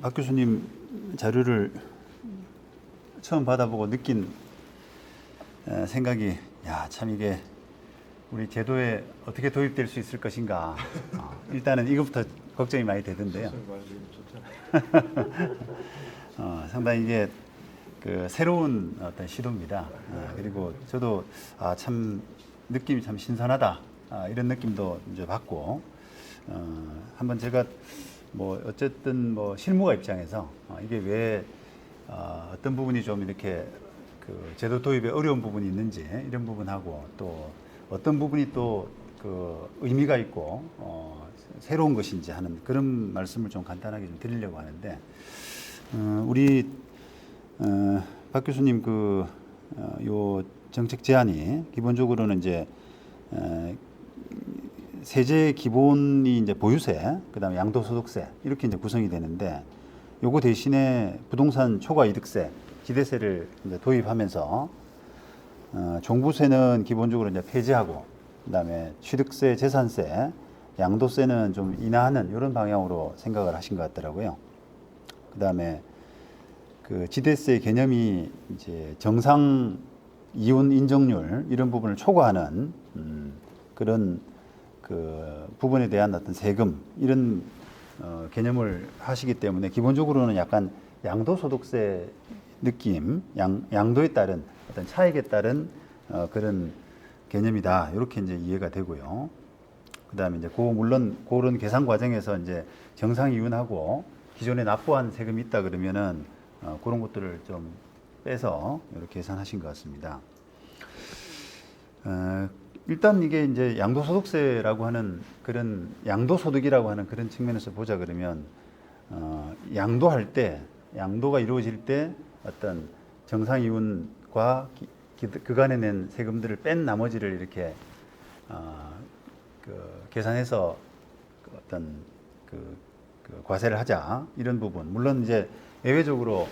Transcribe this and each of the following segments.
박 교수님 자료를 처음 받아보고 느낀 생각이, 야, 참 이게 우리 제도에 어떻게 도입될 수 있을 것인가. 일단은 이것부터 걱정이 많이 되던데요. 상당히 이게 새로운 어떤 시도입니다. 그리고 저도 참 느낌이 참 신선하다, 이런 느낌도 이제 받고, 한번 제가 뭐 어쨌든 뭐 실무가 입장에서 이게 왜 어떤 부분이 좀 이렇게 제도 도입에 어려운 부분이 있는지 이런 부분하고, 또 어떤 부분이 또 의미가 있고 새로운 것인지 하는 그런 말씀을 좀 간단하게 좀 드리려고 하는데, 우리 박 교수님 요 정책 제안이 기본적으로는 이제 세제 기본이 이제 보유세, 그다음에 양도소득세 이렇게 이제 구성이 되는데, 요거 대신에 부동산 초과이득세, 지대세를 이제 도입하면서 종부세는 기본적으로 이제 폐지하고, 그다음에 취득세, 재산세, 양도세는 좀 인하하는 이런 방향으로 생각을 하신 것 같더라고요. 그다음에 지대세 개념이 이제 정상 이윤 인정률 이런 부분을 초과하는 그런 부분에 대한 어떤 세금 이런 개념을 하시기 때문에, 기본적으로는 약간 양도소득세 느낌, 양도에 따른 어떤 차익에 따른 그런 개념이다, 이렇게 이제 이해가 되고요. 그다음에 이제 물론 그런 계산 과정에서 이제 정상 이윤하고 기존에 납부한 세금이 있다 그러면은 그런 것들을 좀 빼서 이렇게 계산하신 것 같습니다. 일단 이게 이제 양도소득세라고 하는 그런 양도소득이라고 하는 그런 측면에서 보자 그러면, 양도가 이루어질 때 어떤 정상이윤과 그간에 낸 세금들을 뺀 나머지를 이렇게 계산해서 어떤 과세를 하자, 이런 부분. 물론 이제 예외적으로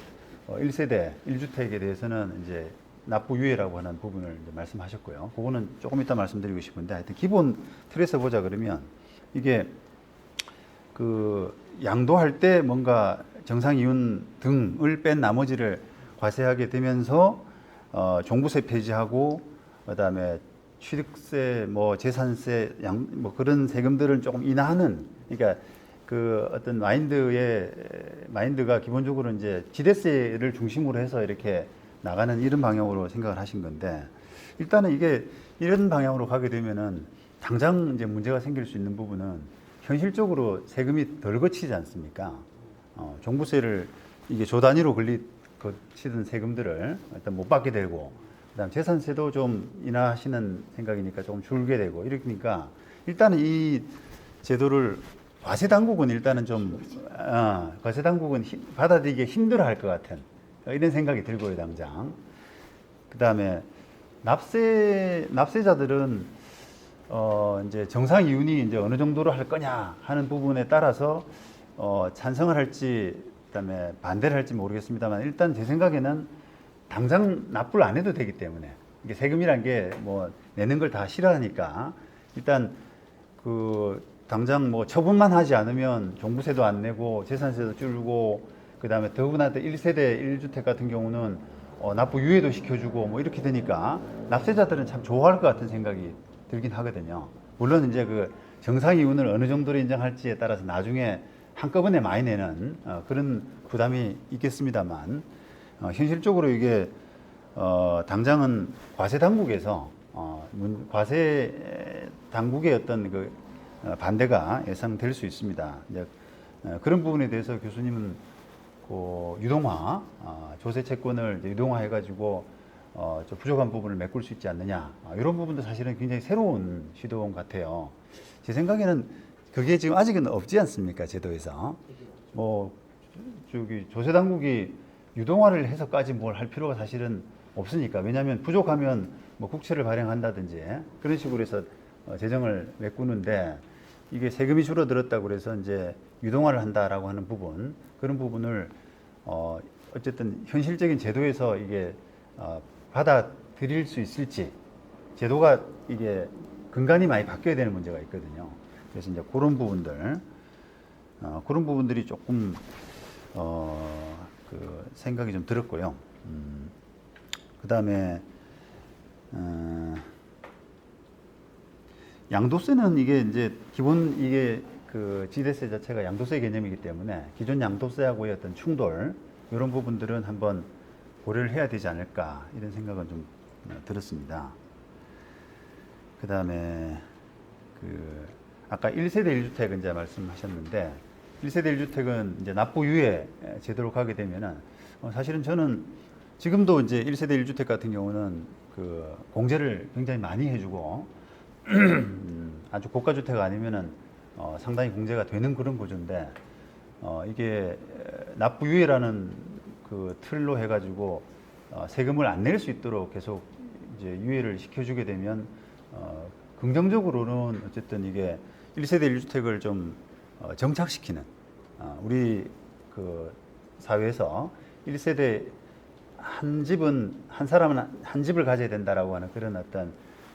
1세대 1주택에 대해서는 이제 납부 유예라고 하는 부분을 이제 말씀하셨고요. 그거는 조금 이따 말씀드리고 싶은데, 하여튼 기본 틀에서 보자 그러면, 이게 양도할 때 뭔가 정상이윤 등을 뺀 나머지를 과세하게 되면서 종부세 폐지하고, 그다음에 취득세, 뭐 재산세, 뭐 그런 세금들을 조금 인하하는, 그러니까 어떤 마인드가 기본적으로 이제 지대세를 중심으로 해서 이렇게 나가는 이런 방향으로 생각을 하신 건데, 일단은 이게 이런 방향으로 가게 되면은 당장 이제 문제가 생길 수 있는 부분은, 현실적으로 세금이 덜 거치지 않습니까? 종부세를 이게 조 단위로 거치던 세금들을 일단 못 받게 되고, 그다음 재산세도 좀 인하하시는 생각이니까 조금 줄게 되고, 이러니까 일단은 이 제도를 과세 당국은 일단은 과세 당국은 받아들이기 힘들어할 것 같은 이런 생각이 들고요, 당장. 그다음에 납세자들은 이제 정상 이윤이 이제 어느 정도로 할 거냐 하는 부분에 따라서 찬성을 할지, 그다음에 반대를 할지 모르겠습니다만, 일단 제 생각에는 당장 납부를 안 해도 되기 때문에, 이게 세금이란 게 뭐 내는 걸 다 싫어하니까, 일단 당장 뭐 처분만 하지 않으면 종부세도 안 내고 재산세도 줄고, 그다음에 더구나 1세대 1주택 같은 경우는 납부 유예도 시켜주고 뭐 이렇게 되니까 납세자들은 참 좋아할 것 같은 생각이 들긴 하거든요. 물론 이제 정상 이윤을 어느 정도로 인정할지에 따라서 나중에 한꺼번에 많이 내는 그런 부담이 있겠습니다만, 현실적으로 이게 당장은 과세 당국에서 과세 당국의 어떤 반대가 예상될 수 있습니다. 이제 그런 부분에 대해서 교수님은 유동화, 조세 채권을 유동화해가지고 좀 부족한 부분을 메꿀 수 있지 않느냐, 이런 부분도 사실은 굉장히 새로운 시도 같아요. 제 생각에는 그게 지금 아직은 없지 않습니까, 제도에서. 뭐 조세 당국이 유동화를 해서까지 뭘 할 필요가 사실은 없으니까. 왜냐하면 부족하면 뭐 국채를 발행한다든지 그런 식으로 해서 재정을 메꾸는데, 이게 세금이 줄어들었다고 그래서 이제 유동화를 한다라고 하는 부분, 그런 부분을 어쨌든 현실적인 제도에서 이게 받아들일 수 있을지, 제도가 이게 근간이 많이 바뀌어야 되는 문제가 있거든요. 그래서 이제 그런 부분들, 그런 부분들이 조금 그 생각이 좀 들었고요. 그다음에 양도세는 이게 이제 기본 이게 그 지대세 자체가 양도세 개념이기 때문에 기존 양도세하고의 어떤 충돌 이런 부분들은 한번 고려를 해야 되지 않을까 이런 생각은 좀 들었습니다. 그다음에 그 아까 1세대 1주택 이제 말씀하셨는데 1세대 1주택은 이제 납부 유예 제도로 가게 되면은 사실은 저는 지금도 이제 1세대 1주택 같은 경우는 그 공제를 굉장히 많이 해주고 아주 고가 주택 아니면은 상당히 공제가 되는 그런 구조인데 이게 납부 유예라는 그 틀로 해가지고 세금을 안 낼 수 있도록 계속 이제 유예를 시켜주게 되면 긍정적으로는 어쨌든 이게 1세대 1주택을 좀 정착시키는 우리 그 사회에서 1세대 한 집은 한 사람은 한 집을 가져야 된다라고 하는 그런 어떤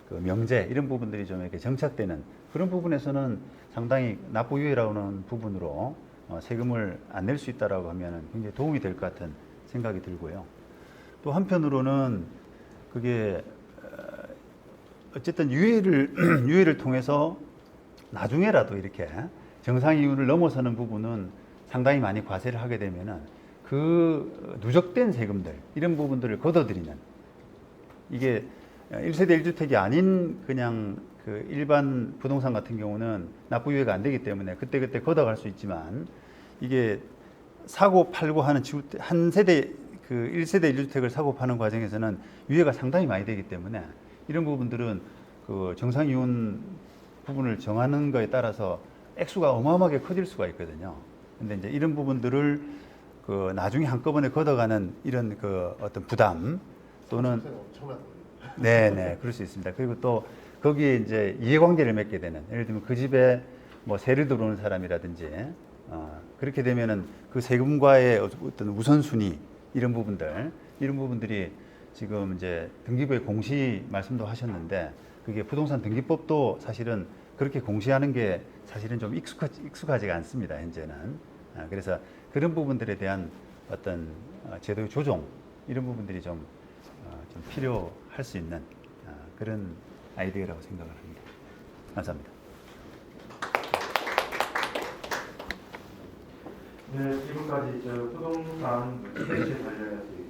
그 명제 이런 부분들이 좀 이렇게 정착되는 그런 부분에서는 상당히 납부 유예라고 하는 부분으로 세금을 안 낼 수 있다라고 하면은 굉장히 도움이 될 것 같은 생각이 들고요. 또 한편으로는 그게 어쨌든 유예를 통해서 나중에라도 이렇게 정상 이윤을 넘어서는 부분은 상당히 많이 과세를 하게 되면은 그 누적된 세금들 이런 부분들을 걷어들이는 이게 1세대 1주택이 아닌 그냥 그 일반 부동산 같은 경우는 납부 유예가 안 되기 때문에 그때그때 걷어갈 수 있지만 이게 사고 팔고 하는 한 세대 그 1세대 1주택을 사고 파는 과정에서는 유예가 상당히 많이 되기 때문에 이런 부분들은 그 정상 이윤 부분을 정하는 거에 따라서 액수가 어마어마하게 커질 수가 있거든요. 근데 이제 이런 부분들을 그 나중에 한꺼번에 걷어가는 이런 그 어떤 부담 또는 네네 그럴 수 있습니다. 그리고 또 거기에 이제 이해관계를 맺게 되는 예를 들면 그 집에 뭐 세를 들어오는 사람이라든지 그렇게 되면은 그 세금과의 어떤 우선순위 이런 부분들이 지금 이제 등기부의 공시 말씀도 하셨는데 그게 부동산 등기법도 사실은 그렇게 공시하는 게 사실은 좀 익숙하지가 않습니다. 현재는. 그래서 그런 부분들에 대한 어떤 제도의 조정 이런 부분들이 좀 필요할 수 있는 그런 아이디어라고 생각을 합니다. 감사합니다. 네, 지금까지 부동산 세제 관련해서